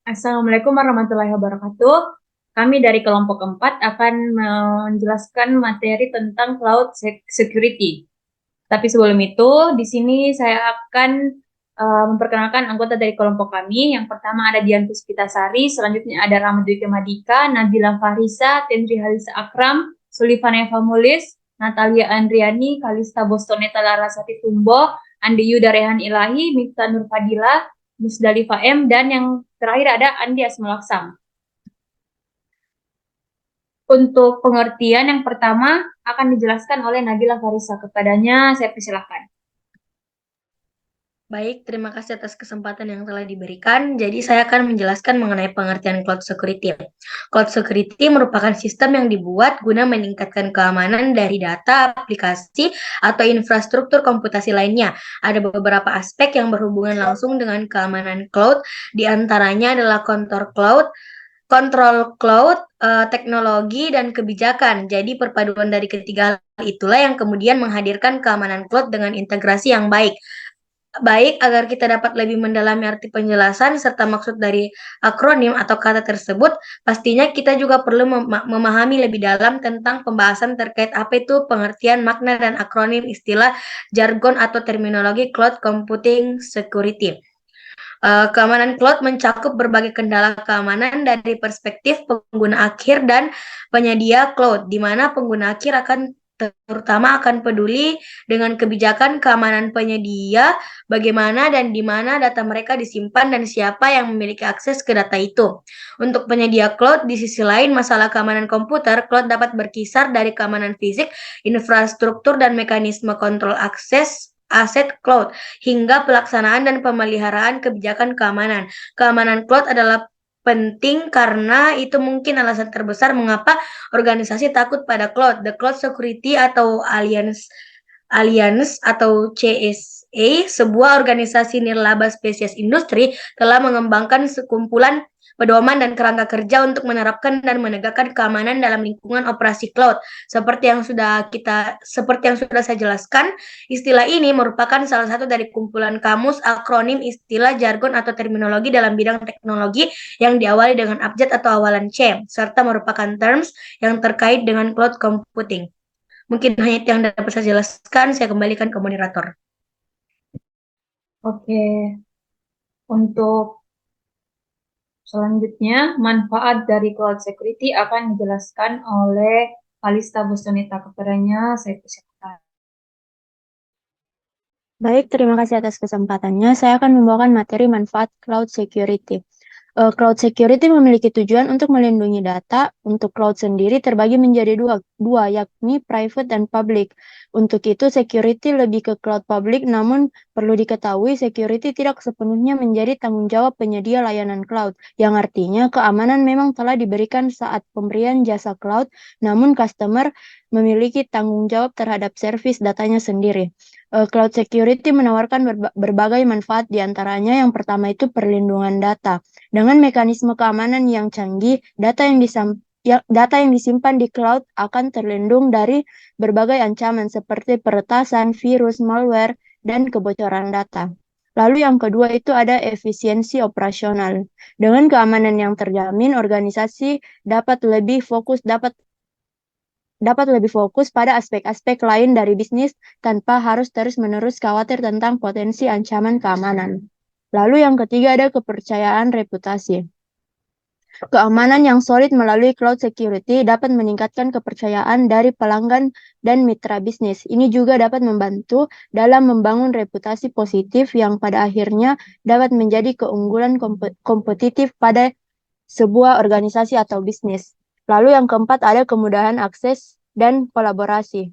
Assalamualaikum warahmatullahi wabarakatuh. Kami dari kelompok 4 akan menjelaskan materi tentang cloud security. Tapi sebelum itu, di sini saya akan memperkenalkan anggota dari kelompok kami. Yang pertama ada Dian Puspitasari, selanjutnya ada Ramadwika Madika, Nabila Farisa, Tendri Halisa Akram, Sullivan Eva Mulis, Natalia Andriani, Kalista Bostoneta Larasati Tumbo, Andi Yuda Rehan Ilahi, Miftah Nur Fadila, Musdalifa M, dan yang terakhir ada Andi Asmalaksam. Untuk pengertian yang pertama akan dijelaskan oleh Nabila Farisa. Kepadanya saya persilahkan. Baik, terima kasih atas kesempatan yang telah diberikan. Jadi, saya akan menjelaskan mengenai pengertian cloud security. Cloud security merupakan sistem yang dibuat guna meningkatkan keamanan dari data, aplikasi, atau infrastruktur komputasi lainnya. Ada beberapa aspek yang berhubungan langsung dengan keamanan cloud, di antaranya adalah kontrol cloud, teknologi, dan kebijakan. Jadi, perpaduan dari ketiga hal itulah yang kemudian menghadirkan keamanan cloud dengan integrasi yang baik. Baik, agar kita dapat lebih mendalami arti penjelasan serta maksud dari akronim atau kata tersebut, pastinya kita juga perlu memahami lebih dalam tentang pembahasan terkait apa itu pengertian makna dan akronim istilah jargon atau terminologi cloud computing security. Keamanan cloud mencakup berbagai kendala keamanan dari perspektif pengguna akhir dan penyedia cloud, di mana pengguna akhir terutama akan peduli dengan kebijakan keamanan penyedia, bagaimana dan di mana data mereka disimpan dan siapa yang memiliki akses ke data itu. Untuk penyedia cloud, di sisi lain, masalah keamanan komputer, cloud dapat berkisar dari keamanan fisik, infrastruktur, dan mekanisme kontrol akses aset cloud hingga pelaksanaan dan pemeliharaan kebijakan keamanan. Keamanan cloud adalah penting karena itu mungkin alasan terbesar mengapa organisasi takut pada cloud. The Cloud Security atau Alliance atau CSA, sebuah organisasi nirlaba spesies industri, telah mengembangkan sekumpulan pedoman dan kerangka kerja untuk menerapkan dan menegakkan keamanan dalam lingkungan operasi cloud. Seperti yang sudah saya jelaskan, istilah ini merupakan salah satu dari kumpulan kamus, akronim, istilah, jargon, atau terminologi dalam bidang teknologi yang diawali dengan abjad atau awalan C, serta merupakan terms yang terkait dengan cloud computing. Mungkin hanya itu yang dapat saya jelaskan, saya kembalikan ke moderator. Oke, untuk selanjutnya manfaat dari cloud security akan dijelaskan oleh Kalista Bostoneta. Kepadanya saya persilahkan. Baik, terima kasih atas kesempatannya. Saya akan membawakan materi manfaat cloud security. Cloud security memiliki tujuan untuk melindungi data. Untuk cloud sendiri terbagi menjadi dua, yakni private dan public. Untuk itu, security lebih ke cloud public, namun perlu diketahui security tidak sepenuhnya menjadi tanggung jawab penyedia layanan cloud, yang artinya keamanan memang telah diberikan saat pemberian jasa cloud, namun customer memiliki tanggung jawab terhadap servis datanya sendiri. Cloud security menawarkan berbagai manfaat, diantaranya yang pertama itu perlindungan data. Dengan mekanisme keamanan yang canggih, data yang disimpan di cloud akan terlindung dari berbagai ancaman seperti peretasan, virus, malware, dan kebocoran data. Lalu yang kedua itu ada efisiensi operasional. Dengan keamanan yang terjamin, organisasi dapat lebih fokus pada aspek-aspek lain dari bisnis tanpa harus terus-menerus khawatir tentang potensi ancaman keamanan. Lalu yang ketiga ada kepercayaan reputasi. Keamanan yang solid melalui cloud security dapat meningkatkan kepercayaan dari pelanggan dan mitra bisnis. Ini juga dapat membantu dalam membangun reputasi positif yang pada akhirnya dapat menjadi keunggulan kompetitif pada sebuah organisasi atau bisnis. Lalu yang keempat ada kemudahan akses dan kolaborasi.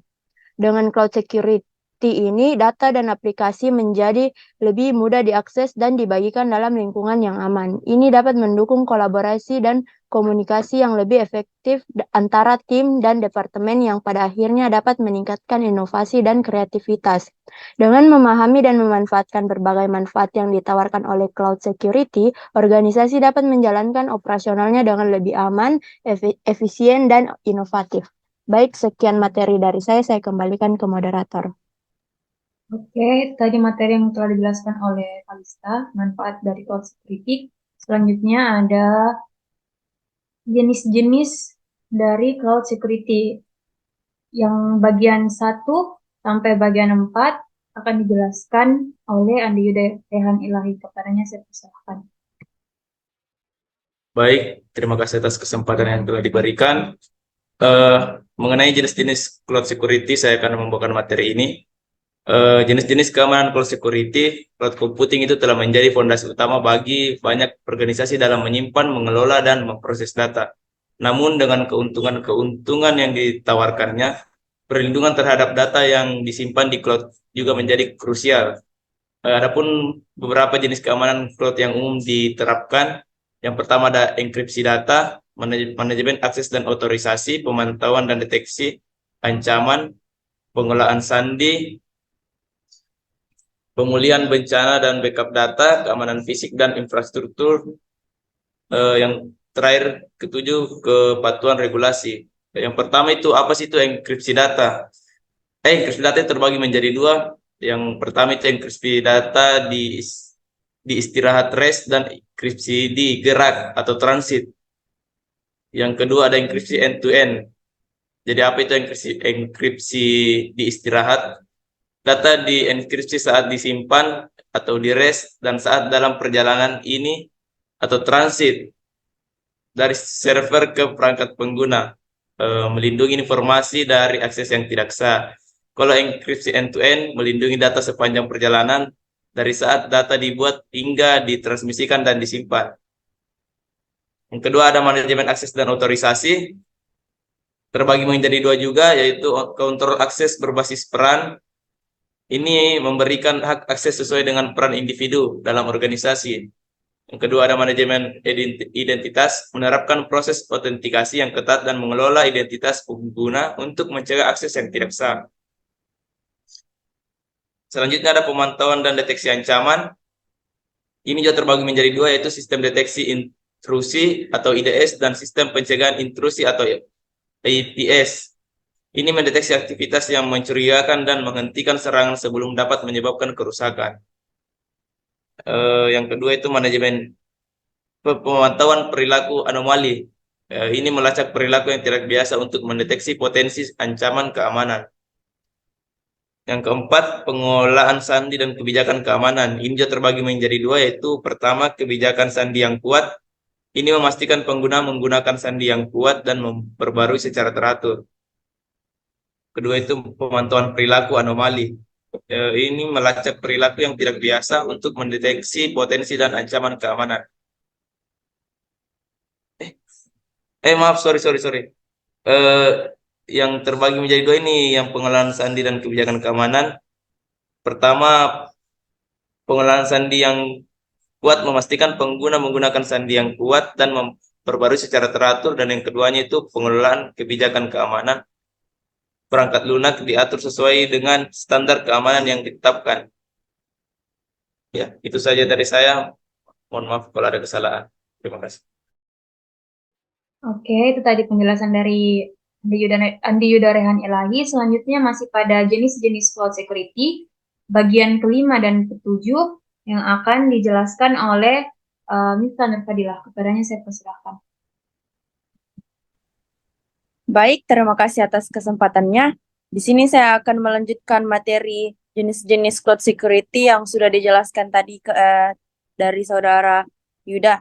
Dengan cloud security ini, data dan aplikasi menjadi lebih mudah diakses dan dibagikan dalam lingkungan yang aman. Ini dapat mendukung kolaborasi dan komunikasi yang lebih efektif antara tim dan departemen yang pada akhirnya dapat meningkatkan inovasi dan kreativitas. Dengan memahami dan memanfaatkan berbagai manfaat yang ditawarkan oleh cloud security, organisasi dapat menjalankan operasionalnya dengan lebih aman, efisien, dan inovatif. Baik, sekian materi dari saya kembalikan ke moderator. Oke, tadi materi yang telah dijelaskan oleh Kalista, manfaat dari cloud security. Selanjutnya ada jenis-jenis dari cloud security. Yang bagian 1 sampai bagian 4 akan dijelaskan oleh Andi Yuda Rehan Ilahi. Kepadanya saya persilahkan. Baik, terima kasih atas kesempatan yang telah diberikan. Eh, Mengenai jenis-jenis cloud security, saya akan membawakan materi ini. Jenis-jenis keamanan cloud security, cloud computing itu telah menjadi fondasi utama bagi banyak organisasi dalam menyimpan, mengelola, dan memproses data. Namun dengan keuntungan-keuntungan yang ditawarkannya, perlindungan terhadap data yang disimpan di cloud juga menjadi krusial. Adapun beberapa jenis keamanan cloud yang umum diterapkan, yang pertama ada enkripsi data, manajemen akses dan otorisasi, pemantauan dan deteksi ancaman, pengolahan sandi, pemulihan bencana dan backup data, keamanan fisik dan infrastruktur. Yang terakhir ketujuh, kepatuhan regulasi. Yang pertama itu apa sih itu enkripsi data? Enkripsi data terbagi menjadi dua. Yang pertama itu enkripsi data di istirahat rest dan enkripsi di gerak atau transit. Yang kedua ada enkripsi end to end. Jadi apa itu enkripsi di istirahat? Data dienkripsi saat disimpan atau di rest dan saat dalam perjalanan ini atau transit dari server ke perangkat pengguna, melindungi informasi dari akses yang tidak sah. Kalau enkripsi end to end melindungi data sepanjang perjalanan dari saat data dibuat hingga ditransmisikan dan disimpan. Yang kedua ada manajemen akses dan otorisasi, terbagi menjadi dua juga, yaitu kontrol akses berbasis peran. Ini memberikan hak akses sesuai dengan peran individu dalam organisasi. Yang kedua ada manajemen identitas, menerapkan proses autentikasi yang ketat dan mengelola identitas pengguna untuk mencegah akses yang tidak sah. Selanjutnya ada pemantauan dan deteksi ancaman. Ini juga terbagi menjadi dua, yaitu sistem deteksi intrusi atau IDS dan sistem pencegahan intrusi atau IPS. Ini mendeteksi aktivitas yang mencurigakan dan menghentikan serangan sebelum dapat menyebabkan kerusakan. Yang kedua itu manajemen pemantauan perilaku anomali. Ini melacak perilaku yang tidak biasa untuk mendeteksi potensi ancaman keamanan. Yang keempat, pengolahan sandi dan kebijakan keamanan. Ini juga terbagi menjadi dua, yaitu pertama, kebijakan sandi yang kuat. Ini memastikan pengguna menggunakan sandi yang kuat dan memperbarui secara teratur. Kedua itu pemantauan perilaku anomali. Ini melacak perilaku yang tidak biasa untuk mendeteksi potensi dan ancaman keamanan. Maaf, sorry. Yang terbagi menjadi dua ini, yang pengolahan sandi dan kebijakan keamanan. Pertama, pengolahan sandi yang kuat memastikan pengguna menggunakan sandi yang kuat dan memperbarui secara teratur. Dan yang keduanya itu pengelolaan kebijakan keamanan. Perangkat lunak diatur sesuai dengan standar keamanan yang ditetapkan. Ya, itu saja dari saya. Mohon maaf kalau ada kesalahan. Terima kasih. Oke, itu tadi penjelasan dari Andi Yuda Rehan Ilahi. Selanjutnya masih pada jenis-jenis cloud security, bagian kelima dan ketujuh yang akan dijelaskan oleh Miftah Nurfadilah. Kepadanya saya persilahkan. Baik, terima kasih atas kesempatannya. Di sini saya akan melanjutkan materi jenis-jenis cloud security yang sudah dijelaskan tadi dari Saudara Yuda.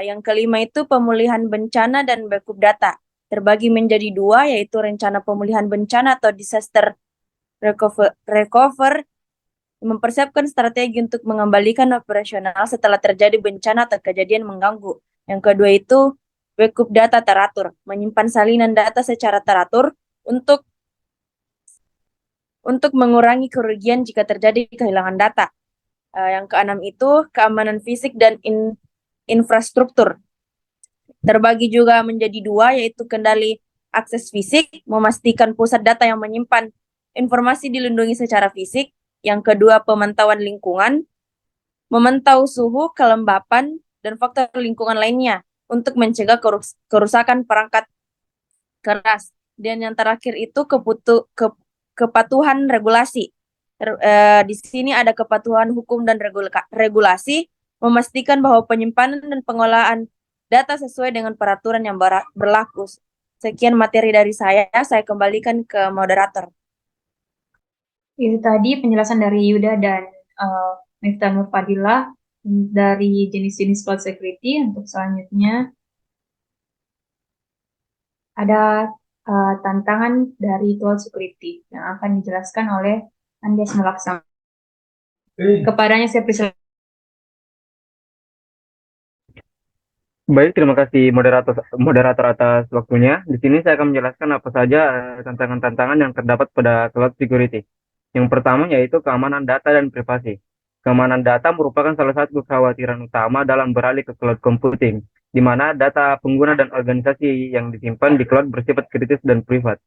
Yang kelima itu pemulihan bencana dan backup data. Terbagi menjadi dua, yaitu rencana pemulihan bencana atau disaster recover, mempersiapkan strategi untuk mengembalikan operasional setelah terjadi bencana atau kejadian mengganggu. Yang kedua itu backup data teratur, menyimpan salinan data secara teratur untuk mengurangi kerugian jika terjadi kehilangan data. Yang keenam itu keamanan fisik dan infrastruktur. Terbagi juga menjadi dua, yaitu kendali akses fisik, memastikan pusat data yang menyimpan informasi dilindungi secara fisik. Yang kedua, pemantauan lingkungan, memantau suhu, kelembapan, dan faktor lingkungan lainnya untuk mencegah kerusakan perangkat keras. Dan yang terakhir itu kepatuhan regulasi. Di sini ada kepatuhan hukum dan regulasi, memastikan bahwa penyimpanan dan pengolahan data sesuai dengan peraturan yang berlaku. Sekian materi dari saya kembalikan ke moderator. Itu tadi penjelasan dari Yuda dan Miftah Nur Fadilah dari jenis-jenis cloud security. Untuk selanjutnya ada tantangan dari cloud security yang akan dijelaskan oleh Andes Melaksana. Kepadanya saya persilakan. Baik, terima kasih moderator atas waktunya. Di sini saya akan menjelaskan apa saja tantangan-tantangan yang terdapat pada cloud security. Yang pertama yaitu keamanan data dan privasi. Keamanan data merupakan salah satu kekhawatiran utama dalam beralih ke cloud computing, di mana data pengguna dan organisasi yang disimpan di cloud bersifat kritis dan privat.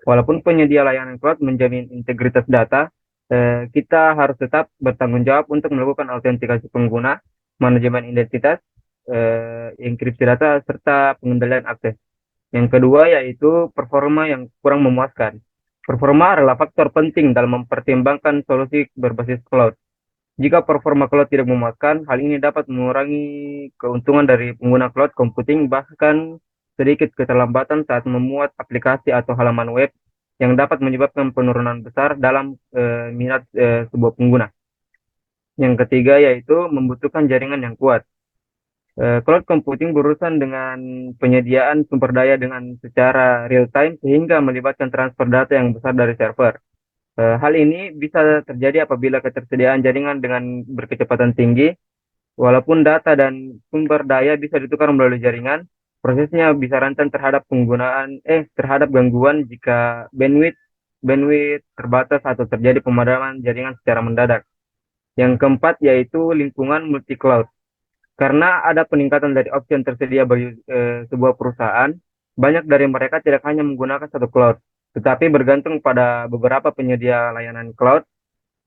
Walaupun penyedia layanan cloud menjamin integritas data, kita harus tetap bertanggung jawab untuk melakukan autentikasi pengguna, manajemen identitas, enkripsi data, serta pengendalian akses. Yang kedua yaitu performa yang kurang memuaskan. Performa adalah faktor penting dalam mempertimbangkan solusi berbasis cloud. Jika performa cloud tidak memuaskan, hal ini dapat mengurangi keuntungan dari pengguna cloud computing, bahkan sedikit keterlambatan saat memuat aplikasi atau halaman web yang dapat menyebabkan penurunan besar dalam minat sebuah pengguna. Yang ketiga yaitu membutuhkan jaringan yang kuat. Cloud computing berurusan dengan penyediaan sumber daya dengan secara real time sehingga melibatkan transfer data yang besar dari server. Hal ini bisa terjadi apabila ketersediaan jaringan dengan berkecepatan tinggi. Walaupun data dan sumber daya bisa ditukar melalui jaringan, prosesnya bisa rentan terhadap terhadap gangguan jika bandwidth terbatas atau terjadi pemadaman jaringan secara mendadak. Yang keempat yaitu lingkungan multi cloud. Karena ada peningkatan dari opsi yang tersedia bagi sebuah perusahaan, banyak dari mereka tidak hanya menggunakan satu cloud, tetapi bergantung pada beberapa penyedia layanan cloud.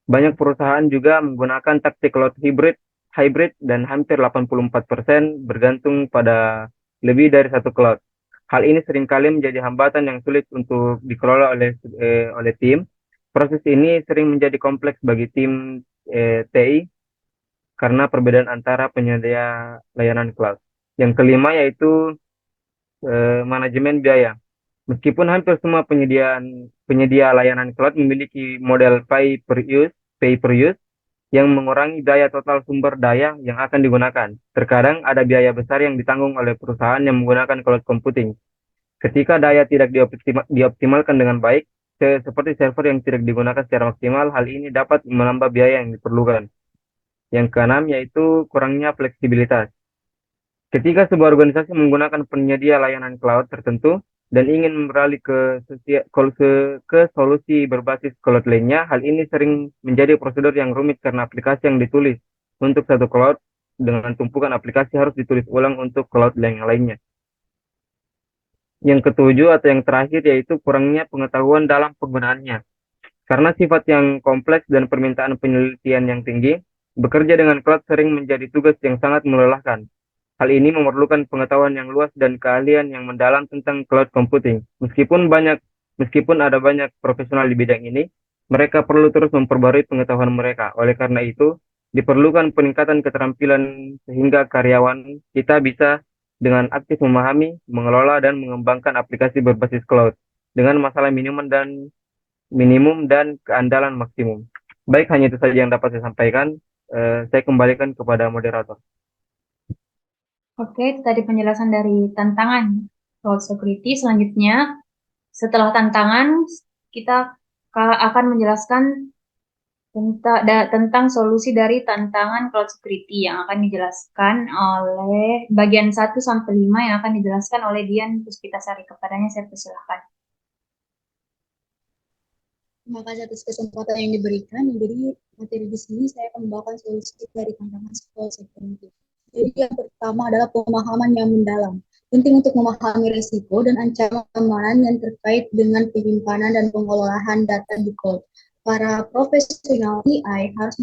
Banyak perusahaan juga menggunakan taktik cloud hybrid dan hampir 84% bergantung pada lebih dari satu cloud. Hal ini seringkali menjadi hambatan yang sulit untuk dikelola oleh tim. Proses ini sering menjadi kompleks bagi tim TI karena perbedaan antara penyedia layanan cloud. Yang kelima yaitu manajemen biaya. Meskipun hampir semua penyedia layanan cloud memiliki model pay per use yang mengurangi biaya total sumber daya yang akan digunakan. Terkadang ada biaya besar yang ditanggung oleh perusahaan yang menggunakan cloud computing. Ketika daya tidak dioptimalkan dengan baik, seperti server yang tidak digunakan secara maksimal, hal ini dapat menambah biaya yang diperlukan. Yang keenam yaitu kurangnya fleksibilitas. Ketika sebuah organisasi menggunakan penyedia layanan cloud tertentu dan ingin beralih ke solusi berbasis cloud lainnya, hal ini sering menjadi prosedur yang rumit karena aplikasi yang ditulis untuk satu cloud dengan tumpukan aplikasi harus ditulis ulang untuk cloud yang lainnya. Yang ketujuh atau yang terakhir yaitu kurangnya pengetahuan dalam penggunaannya. Karena sifat yang kompleks dan permintaan penelitian yang tinggi, bekerja dengan cloud sering menjadi tugas yang sangat melelahkan. Hal ini memerlukan pengetahuan yang luas dan keahlian yang mendalam tentang cloud computing. Meskipun ada banyak profesional di bidang ini, mereka perlu terus memperbarui pengetahuan mereka. Oleh karena itu, diperlukan peningkatan keterampilan sehingga karyawan kita bisa dengan aktif memahami, mengelola, dan mengembangkan aplikasi berbasis cloud dengan masalah minimum dan keandalan maksimum. Baik, hanya itu saja yang dapat saya sampaikan. Saya kembalikan kepada moderator. Oke, itu tadi penjelasan dari tantangan cloud security. Selanjutnya, setelah tantangan, kita akan menjelaskan tentang solusi dari tantangan cloud security yang akan dijelaskan oleh bagian 1 sampai 5 yang akan dijelaskan oleh Dian Puspitasari. Kepadanya saya persilahkan. Terima kasih atas kesempatan yang diberikan. Jadi materi di sini saya akan membawakan solusi dari tantangan cloud security. Jadi yang pertama adalah pemahaman yang mendalam. Penting untuk memahami risiko dan ancaman keamanan yang terkait dengan penyimpanan dan pengelolaan data di cloud. Para profesional AI harus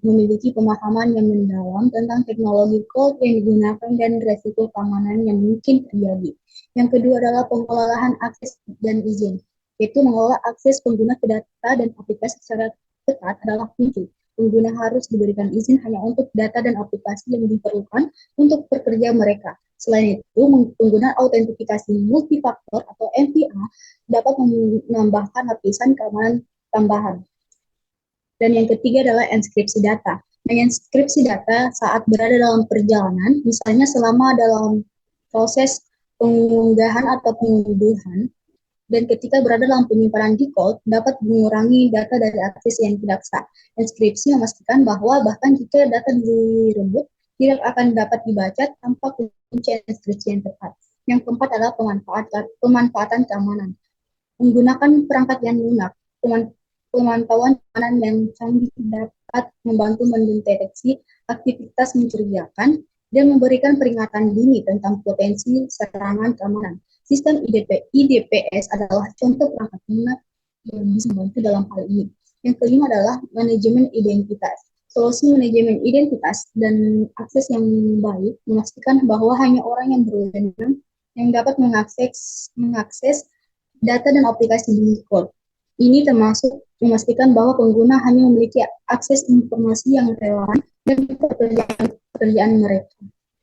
memiliki pemahaman yang mendalam tentang teknologi cloud yang digunakan dan risiko keamanan yang mungkin terjadi. Yang kedua adalah pengelolaan akses dan izin, yaitu mengelola akses pengguna ke data dan aplikasi secara ketat adalah kunci. Pengguna harus diberikan izin hanya untuk data dan aplikasi yang diperlukan untuk pekerja mereka. Selain itu, penggunaan autentifikasi multifaktor atau MFA dapat menambahkan lapisan keamanan tambahan. Dan yang ketiga adalah enskripsi data. Menginskripsi data saat berada dalam perjalanan, misalnya selama dalam proses pengunggahan atau pengunduhan, dan ketika berada dalam penyimpanan di cloud, dapat mengurangi data dari akses yang tidak sah. Enskripsi memastikan bahwa bahkan jika data direbut, tidak akan dapat dibaca tanpa kunci enskripsi yang tepat. Yang keempat adalah pemanfaatan keamanan. Menggunakan perangkat yang lunak, pemantauan keamanan yang canggih dapat membantu mendeteksi aktivitas mencurigakan dan memberikan peringatan dini tentang potensi serangan keamanan. Sistem IDPS adalah contoh perangkat lunak yang bisa membantu dalam hal ini. Yang kelima adalah manajemen identitas. Solusi manajemen identitas dan akses yang baik memastikan bahwa hanya orang yang berwenang yang dapat mengakses data dan aplikasi di cloud. Ini termasuk memastikan bahwa pengguna hanya memiliki akses informasi yang relevan dan pekerjaan mereka.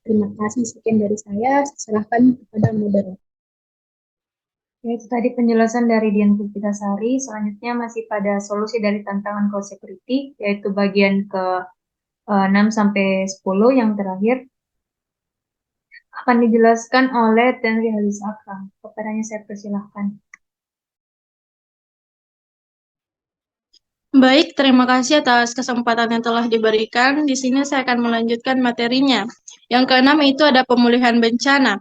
Terima kasih, sekian dari saya. Serahkan kepada moderator. Ya, itu tadi penjelasan dari Dian Puspitasari. Selanjutnya masih pada solusi dari tantangan cloud security, yaitu bagian ke 6-10 yang terakhir. Akan dijelaskan oleh Tenri Halis Akram. Kepadanya saya persilahkan. Baik, terima kasih atas kesempatan yang telah diberikan. Di sini saya akan melanjutkan materinya. Yang keenam itu ada pemulihan bencana.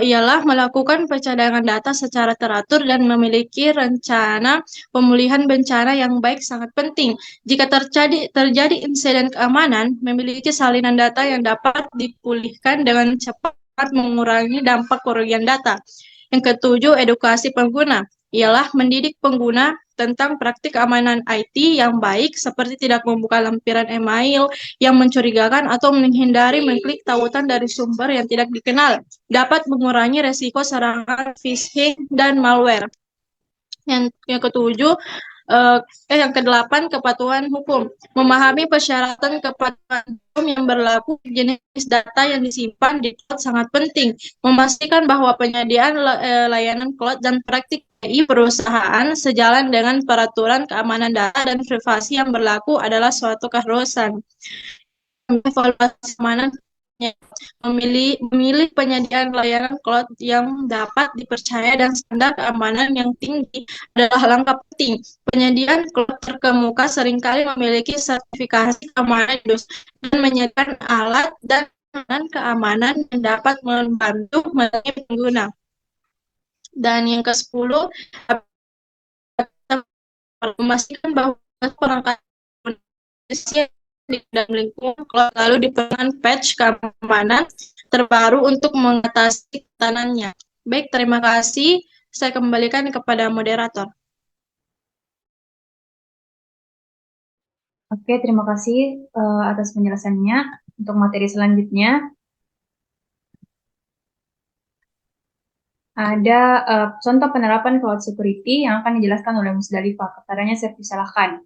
Ialah melakukan pencadangan data secara teratur dan memiliki rencana pemulihan bencana yang baik sangat penting. Jika terjadi insiden keamanan, memiliki salinan data yang dapat dipulihkan dengan cepat mengurangi dampak kerugian data. Yang ketujuh, edukasi pengguna. Ialah mendidik pengguna tentang praktik keamanan IT yang baik seperti tidak membuka lampiran email yang mencurigakan atau menghindari mengklik tautan dari sumber yang tidak dikenal. Dapat mengurangi resiko serangan phishing dan malware. Yang ketujuh, yang kedelapan, kepatuhan hukum. Memahami persyaratan kepatuhan hukum yang berlaku jenis data yang disimpan di cloud sangat penting. Memastikan bahwa penyediaan layanan cloud dan praktik AI perusahaan sejalan dengan peraturan keamanan data dan privasi yang berlaku adalah suatu keharusan. Evaluasi keamanan memilih penyediaan layanan cloud yang dapat dipercaya dan standar keamanan yang tinggi adalah langkah penting. Penyediaan cloud terkemuka seringkali memiliki sertifikasi keamanan dan menyediakan alat dan keamanan yang dapat membantu melindungi pengguna. Dan yang ke-10, memastikan bahwa perangkat di dalam lingkungan cloud lalu diperlukan patch keamanan terbaru untuk mengatasi ketanannya. Baik, terima kasih. Saya kembalikan kepada moderator. Oke, terima kasih atas penjelasannya. Untuk materi selanjutnya, ada contoh penerapan cloud security yang akan dijelaskan oleh Musdalifah. Kepadanya saya persilahkan.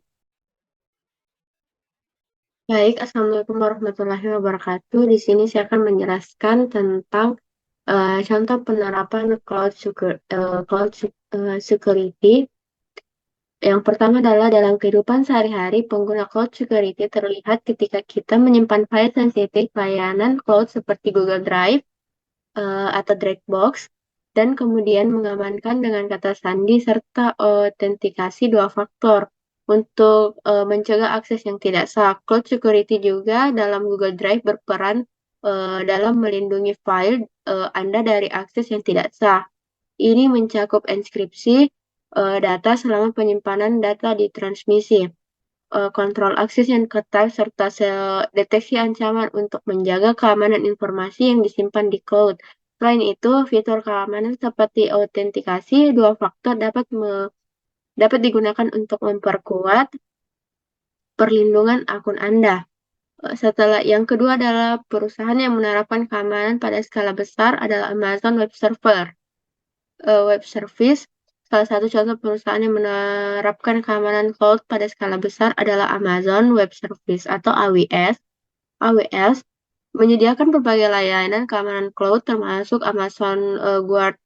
Baik, Assalamualaikum warahmatullahi wabarakatuh. Di sini saya akan menjelaskan tentang contoh penerapan cloud security. Yang pertama adalah dalam kehidupan sehari-hari, pengguna cloud security terlihat ketika kita menyimpan file sensitif layanan cloud seperti Google Drive atau Dropbox, dan kemudian mengamankan dengan kata sandi serta autentikasi 2 faktor. Untuk mencegah akses yang tidak sah, cloud security juga dalam Google Drive berperan dalam melindungi file Anda dari akses yang tidak sah. Ini mencakup enskripsi data selama penyimpanan data di transmisi, kontrol akses yang ketat, serta deteksi ancaman untuk menjaga keamanan informasi yang disimpan di cloud. Selain itu, fitur keamanan seperti autentikasi 2 faktor dapat digunakan untuk memperkuat perlindungan akun Anda. Setelah yang kedua adalah perusahaan yang menerapkan keamanan pada skala besar adalah Amazon Web Service. Salah satu contoh perusahaan yang menerapkan keamanan cloud pada skala besar adalah Amazon Web Service atau AWS. AWS menyediakan berbagai layanan keamanan cloud termasuk Amazon Guard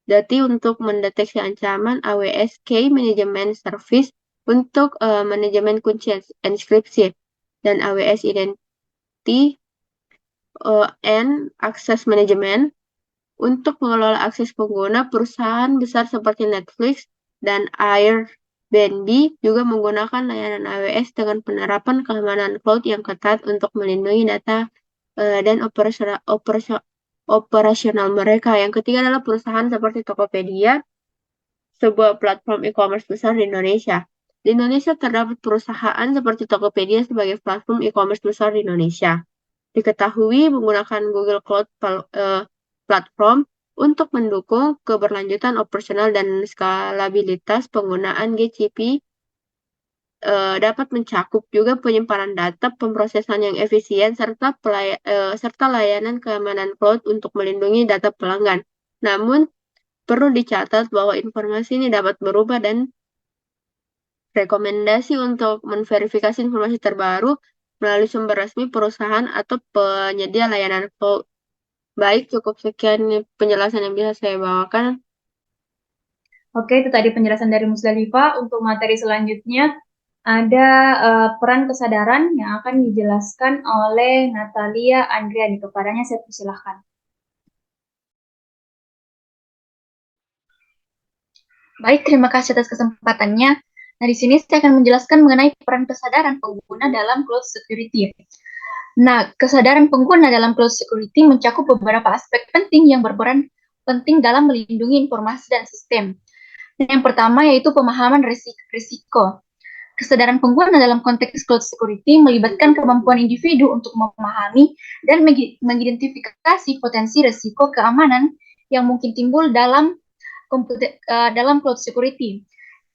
Dati untuk mendeteksi ancaman, AWS Key Management Service untuk manajemen kunci enkripsi, dan AWS Identity and Access Management untuk mengelola akses pengguna. Perusahaan besar seperti Netflix dan Airbnb juga menggunakan layanan AWS dengan penerapan keamanan cloud yang ketat untuk melindungi data dan operasional mereka. Yang ketiga adalah perusahaan seperti Tokopedia, sebuah platform e-commerce besar di Indonesia. Di Indonesia terdapat perusahaan seperti Tokopedia sebagai platform e-commerce besar di Indonesia. Diketahui menggunakan Google Cloud Platform untuk mendukung keberlanjutan operasional dan skalabilitas. Penggunaan GCP dapat mencakup juga penyimpanan data, pemrosesan yang efisien, serta layanan keamanan cloud untuk melindungi data pelanggan. Namun, perlu dicatat bahwa informasi ini dapat berubah dan rekomendasi untuk memverifikasi informasi terbaru melalui sumber resmi perusahaan atau penyedia layanan cloud. Baik, cukup sekian penjelasan yang bisa saya bawakan. Oke, itu tadi penjelasan dari Musdalifah. Untuk materi selanjutnya ada peran kesadaran yang akan dijelaskan oleh Natalia Andriani. Kepadanya saya persilahkan. Baik, terima kasih atas kesempatannya. Nah, di sini saya akan menjelaskan mengenai peran kesadaran pengguna dalam cloud security. Nah, kesadaran pengguna dalam cloud security mencakup beberapa aspek penting yang berperan penting dalam melindungi informasi dan sistem. Yang pertama yaitu pemahaman risiko. Kesadaran pengguna dalam konteks cloud security melibatkan kemampuan individu untuk memahami dan mengidentifikasi potensi risiko keamanan yang mungkin timbul dalam cloud security.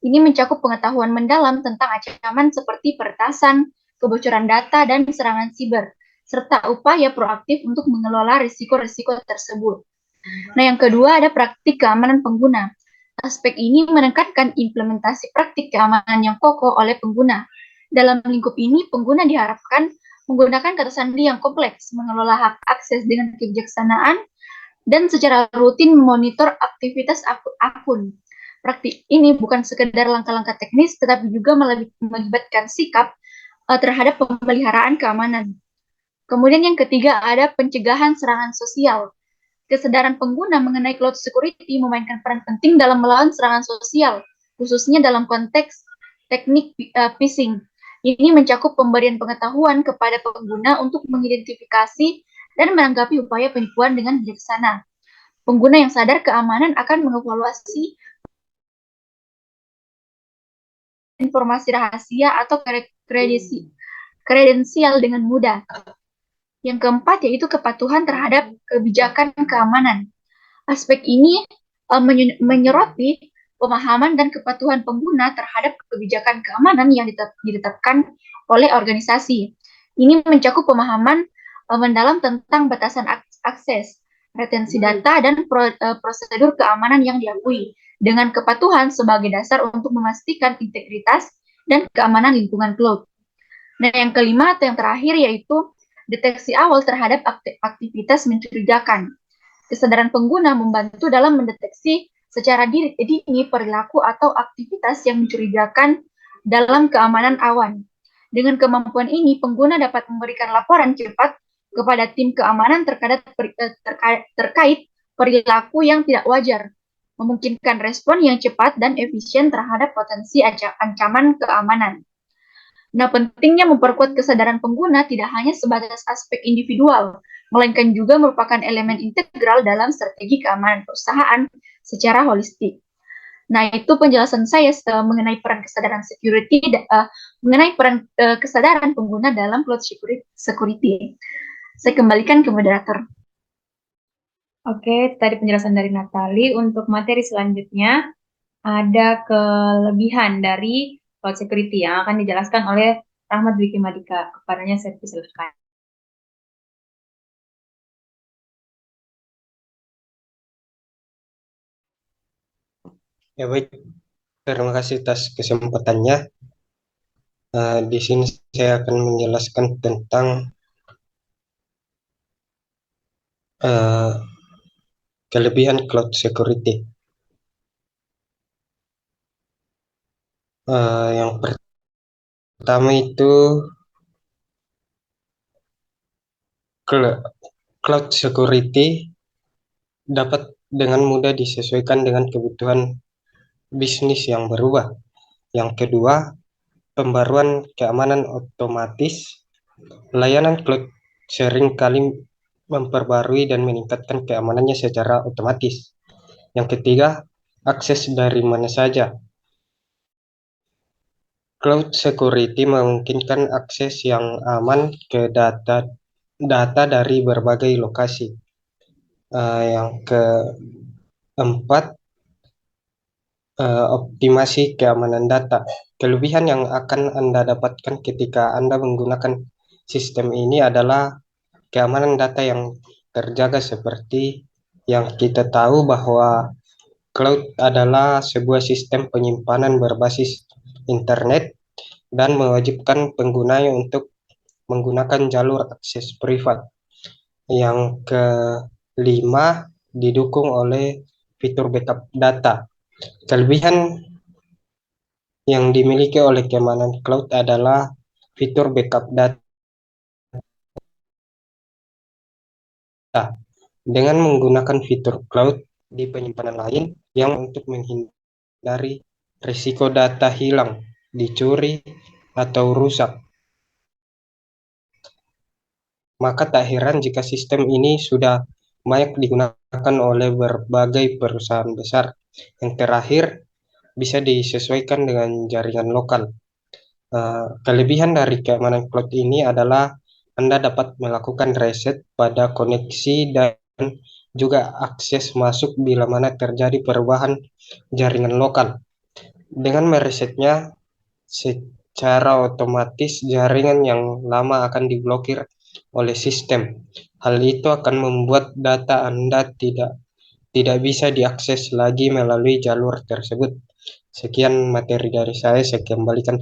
Ini mencakup pengetahuan mendalam tentang ancaman seperti peretasan, kebocoran data, dan serangan siber, serta upaya proaktif untuk mengelola risiko-risiko tersebut. Nah, yang kedua ada praktik keamanan pengguna. Aspek ini menekankan implementasi praktik keamanan yang kokoh oleh pengguna. Dalam lingkup ini, pengguna diharapkan menggunakan kata sandi yang kompleks, mengelola hak akses dengan kebijaksanaan, dan secara rutin memonitor aktivitas akun. Praktik ini bukan sekedar langkah-langkah teknis, tetapi juga melibatkan sikap terhadap pemeliharaan keamanan. Kemudian yang ketiga ada pencegahan serangan sosial. Kesadaran pengguna mengenai cloud security memainkan peran penting dalam melawan serangan sosial, khususnya dalam konteks teknik phishing. Ini mencakup pemberian pengetahuan kepada pengguna untuk mengidentifikasi dan menanggapi upaya penipuan dengan bijaksana. Pengguna yang sadar keamanan akan mengevaluasi informasi rahasia atau kredensial dengan mudah. Yang keempat yaitu kepatuhan terhadap kebijakan keamanan. Aspek ini menyoroti pemahaman dan kepatuhan pengguna terhadap kebijakan keamanan yang ditetapkan oleh organisasi. Ini mencakup pemahaman mendalam tentang batasan akses, retensi data, dan prosedur keamanan yang diakui, dengan kepatuhan sebagai dasar untuk memastikan integritas dan keamanan lingkungan cloud. Nah, yang kelima atau yang terakhir yaitu deteksi awal terhadap aktivitas mencurigakan. Kesadaran pengguna membantu dalam mendeteksi secara dini perilaku atau aktivitas yang mencurigakan dalam keamanan awan. Dengan kemampuan ini, pengguna dapat memberikan laporan cepat kepada tim keamanan terkait perilaku yang tidak wajar, memungkinkan respon yang cepat dan efisien terhadap potensi ancaman keamanan. Nah, pentingnya memperkuat kesadaran pengguna tidak hanya sebatas aspek individual, melainkan juga merupakan elemen integral dalam strategi keamanan perusahaan secara holistik. Nah, itu penjelasan saya mengenai peran kesadaran mengenai peran kesadaran pengguna dalam cloud security. Saya kembalikan ke moderator. Oke, tadi penjelasan dari Natali. Untuk materi selanjutnya, ada kelebihan dari cloud security yang akan dijelaskan oleh Rahmat Dwiki Madika. Kepadanya saya persilahkan. Ya baik, terima kasih atas kesempatannya. Di sini saya akan menjelaskan tentang eh, kelebihan cloud security. Yang pertama itu cloud security dapat dengan mudah disesuaikan dengan kebutuhan bisnis yang berubah. Yang kedua, pembaruan keamanan otomatis. Layanan cloud sering kali memperbarui dan meningkatkan keamanannya secara otomatis. Yang ketiga, akses dari mana saja. Cloud security memungkinkan akses yang aman ke data dari berbagai lokasi. Yang keempat, optimasi keamanan data. Kelebihan yang akan Anda dapatkan ketika Anda menggunakan sistem ini adalah keamanan data yang terjaga, seperti yang kita tahu bahwa cloud adalah sebuah sistem penyimpanan berbasis internet dan mewajibkan penggunanya untuk menggunakan jalur akses privat. Yang kelima, didukung oleh fitur backup data. Kelebihan yang dimiliki oleh keamanan cloud adalah fitur backup data. Dengan menggunakan fitur cloud di penyimpanan lain yang untuk menghindari risiko data hilang, dicuri, atau rusak. Maka tak heran jika sistem ini sudah banyak digunakan oleh berbagai perusahaan besar. Yang terakhir, bisa disesuaikan dengan jaringan lokal. Kelebihan dari keamanan cloud ini adalah Anda dapat melakukan reset pada koneksi dan juga akses masuk bila mana terjadi perubahan jaringan lokal. Dengan meresetnya secara otomatis, jaringan yang lama akan diblokir oleh sistem. Hal itu akan membuat data Anda tidak bisa diakses lagi melalui jalur tersebut. Sekian materi dari saya kembalikan.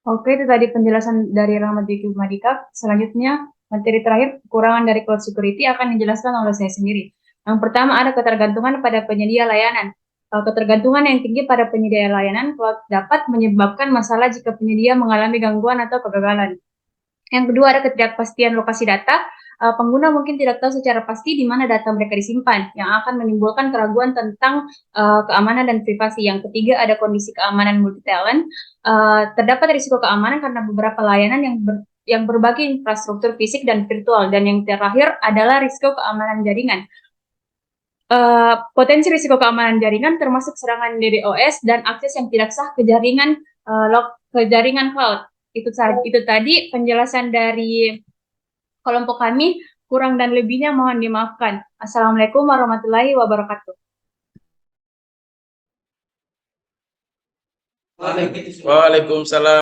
Oke, itu tadi penjelasan dari Rahmat Diki Madika. Selanjutnya, materi terakhir, kekurangan dari cloud security akan dijelaskan oleh saya sendiri. Yang pertama, ada ketergantungan pada penyedia layanan. Ketergantungan yang tinggi pada penyedia layanan cloud dapat menyebabkan masalah jika penyedia mengalami gangguan atau kegagalan. Yang kedua, ada ketidakpastian lokasi data. Pengguna mungkin tidak tahu secara pasti di mana data mereka disimpan, yang akan menimbulkan keraguan tentang keamanan dan privasi. Yang ketiga, ada kondisi keamanan multi-tenant. Terdapat risiko keamanan karena beberapa layanan yang berbagi infrastruktur fisik dan virtual. Dan yang terakhir adalah risiko keamanan jaringan. Potensi risiko keamanan jaringan termasuk serangan DDoS dan akses yang tidak sah ke jaringan cloud. Itu tadi penjelasan dari kelompok kami. Kurang dan lebihnya mohon dimaafkan. Assalamualaikum warahmatullahi wabarakatuh. Waalaikumsalam.